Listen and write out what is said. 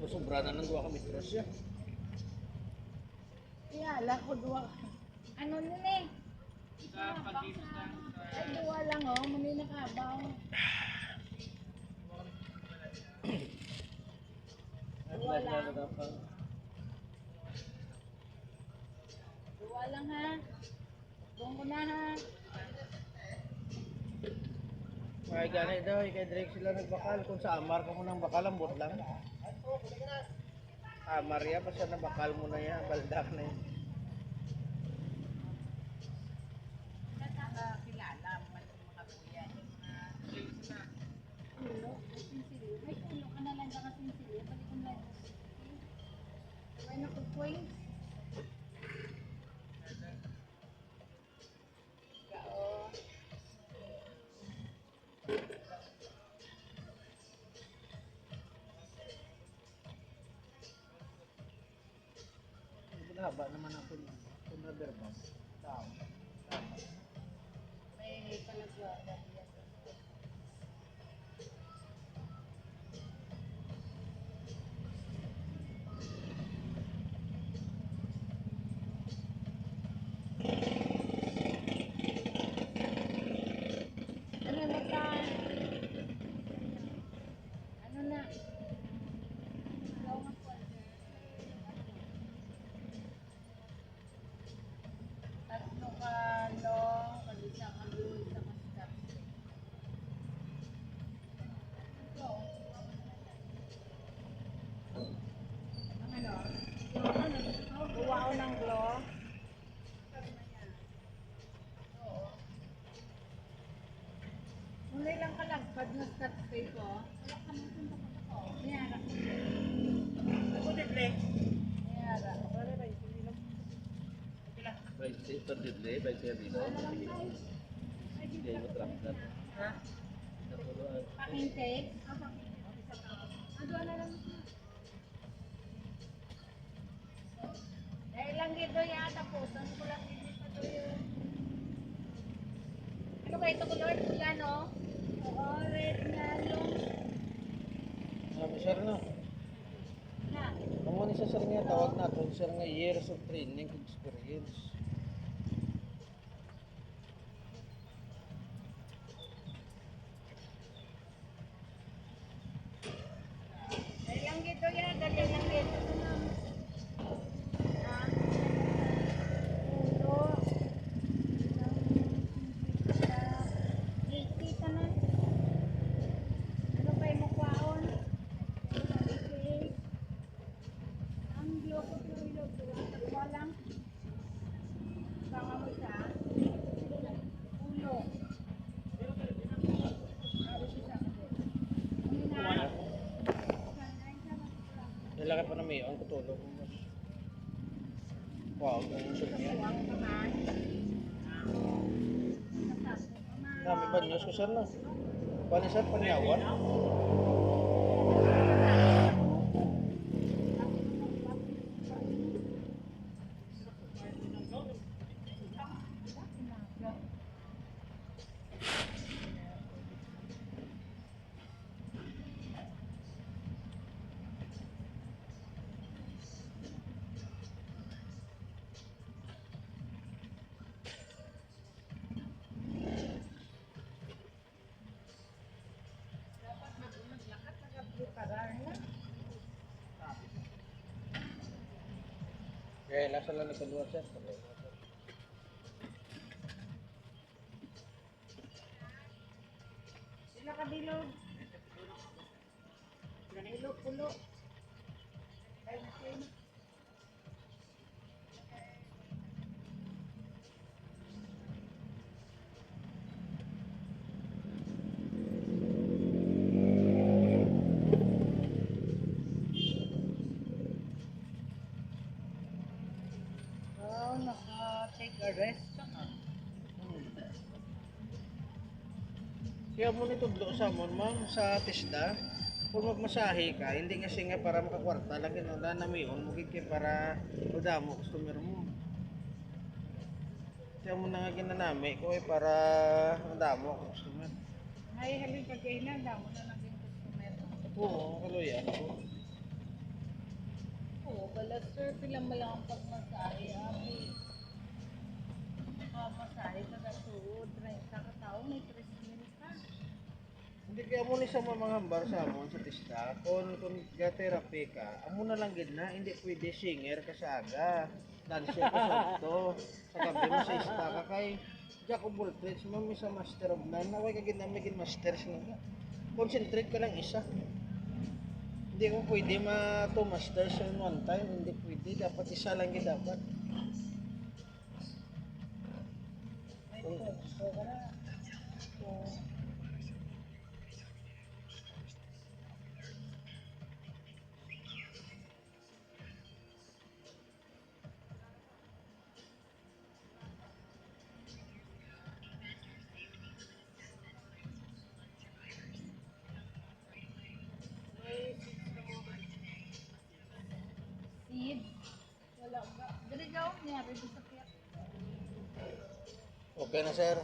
sobra na ng 2 ka metros siya. Iyala ko duwa. Ano nun eh? Ay, duwa lang oh. Muni nakabaw. Duwa lang ha. Doon ko na ha. Ay, ganay daw, kay Drake sila nagbakal. Kung sa Amar ka mo nang bakal, ambot lang. Amar ya, basta nabakal mo na yan, baldak na yan. Kilala mo yung mga kuya. Ulo? Sinsili. May ulo ka na lang ka sinsili. Balik ko na lang. Sabay na kukuy. Kao. Haba naman ako kung rubber band. Tao. May palagwada. Ano na ta? Ano na? Tatlo ka long, isa ka blue, isa ka stop. Ang ano? Buwao ng glow. Muna lang kalagpad na stop stay ko. Wala ka nang punta ko. Niyara. Ako din, Ble. Niyara. Wala ba yung sinilang? By ito dito, by dito. Hindi mo trapter. Ha? Pakintake? Ano na lang? Dahil lang dito yata po. Saan ko lang dito pa yun? Ano ba ito color? Pula, no? Oo, red na long. Sabi sir no. Na. Amo ni sa sir nga tawag natin sir nga years of training experience. Dahil lang dito yan. Dahil lang dito. Ha? Ulo. Kita na. Ano ba yung mukwaon? Ang loko ko yung loko. Dalawa lang. Baka mo siya. Ulo. Nilaki pa na may ang kutulog mo. Wow, ang sir niya. Dami ba news ko sir no? Paano sir panyawan? Kaya nasa lang nagkaluwa sir. Sila kabilog. Nahilog pulo. Ay, natin. Oh, naka-take a rest ka na. Kaya mo nito do sa mon ma'am sa tisda. Kung magmasahe ka, hindi kasi nga para makakwarta lagi na wala na mayon mo kiki para udamo customer mo. Kaya mo na nga ginanami ko para udamo customer. Ay, halin kagay na. Damo na naging customer. Oo, kaluyan ko. Oo, bala sir, pila mo lang ang pagmasahe. Abi, masahe ka na tuod. 30 ka tao, may 3,000 ka. Hindi kaya mo ni sa mga hambar sa amon sa tista, kung ga-therapy ka, amo na lang gid na, hindi pwede singer ka sa aga. Dancer ka sa to. Sa gabi mo sa ista ka kay Jack of all trades, mo sa master of none. Naway ka gid na may master nga. Concentrate ka lang isa. Hindi mo pwede ma-two masters in one time. Hindi pwede. Dapat isa lang gid dapat. May pwesto ka na. Oo. Seed? Wala ba? Dali daw, niya, rin sa kaya. Okay na sir.